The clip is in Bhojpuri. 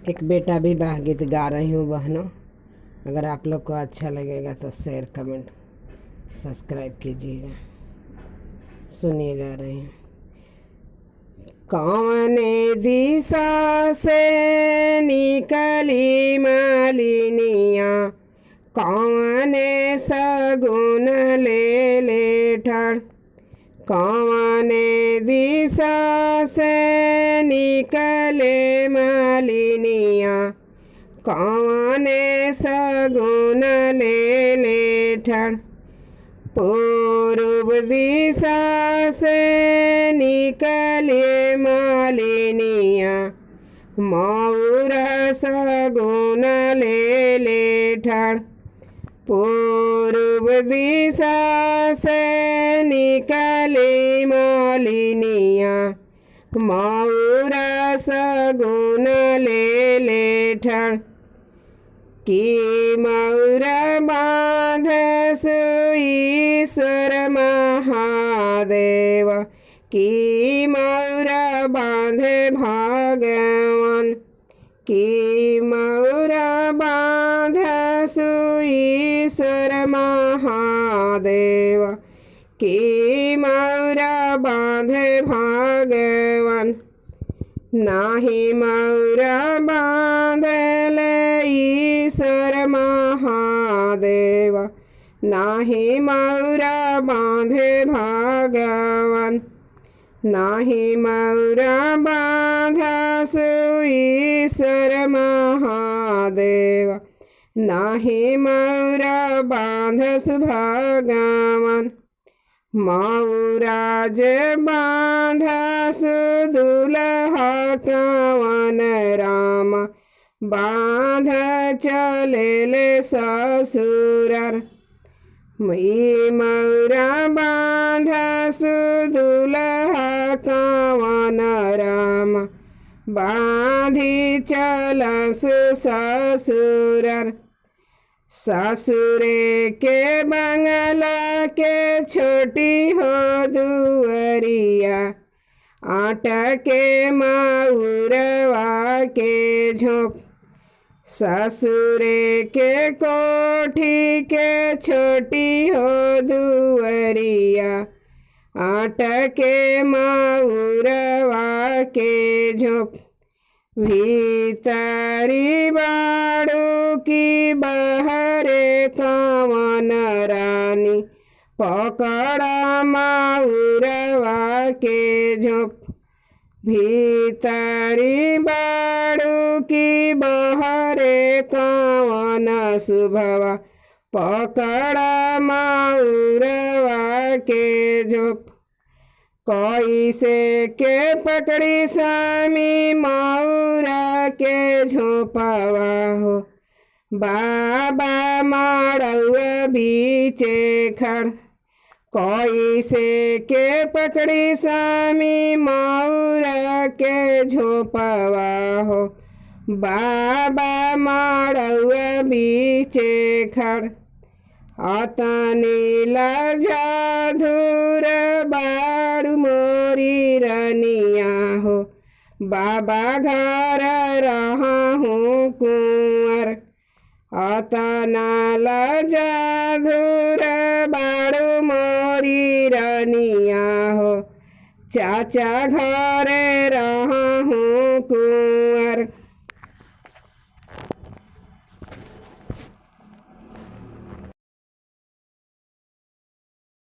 एक बेटा विवाह गीत गा रही हूँ बहनों। अगर आप लोग को अच्छा लगेगा तो शेयर कमेंट सब्सक्राइब कीजिएगा। सुनिए गा रही हूँ। कौने दिशा से निकली मालिनिया, कौने सगुन ले ले ठड़। कौने दिशा से निकले मालिनिया, कौने सगुन ले ले ठड़। पूर्व दिशा से निकले मालिनिया, मौर सगुन ले ले ठड़। पूर्व दिशा से निकली मालिनिया, मौर सगुन ले ले ठड़। कि मौर बांध ईश्वर महादेव, कि मौर बांधे भगवान। कि मौर बांध ईश्वर महादेव, कि मौर बांधे भगवान। नाही मौर बांधले ईश्वर महादेव, नाही मौर बांधे भगवान। नाही मौर बांधस ईश्वर महादेव, नाही मौर बांधस भगवान। मौराज बांधस दुल्हा कवन राम, बांध चलेले ससुरार। मौर बांधस दुल्हा कवन राम, बांधी चलस ससुरार। ससुरे के बंगला के छोटी हो दुअरिया, आट के मऊरवा के झोंप। ससुरे के कोठी के छोटी हो दुअरिया, आट के मऊरवा के झोंप। भीतरी बाड़ू की बहरे कवन रानी, पकड़ा मऊरवा के झोंप। भीतरी बाड़ू की बहरे कवन शुभवा, पकड़ा मऊरवा के झोंप। कैसे के पकड़ी स्वामी मऊरा के झोंपवा हो, बाबा मड़उआ बीचे खड़। कैसे के पकड़ी स्वामी मऊरा के झोंपवा हो, बाबा मड़उआ बीचे खड़। अतनी लजाधुर बाड़ू मोरी रनिया हो, बाबा घर रहा हूँ कुंवर। अतना लजाधुर बाड़ू मोरी रनिया हो, चाचा घर रहा हूँ कुंवर।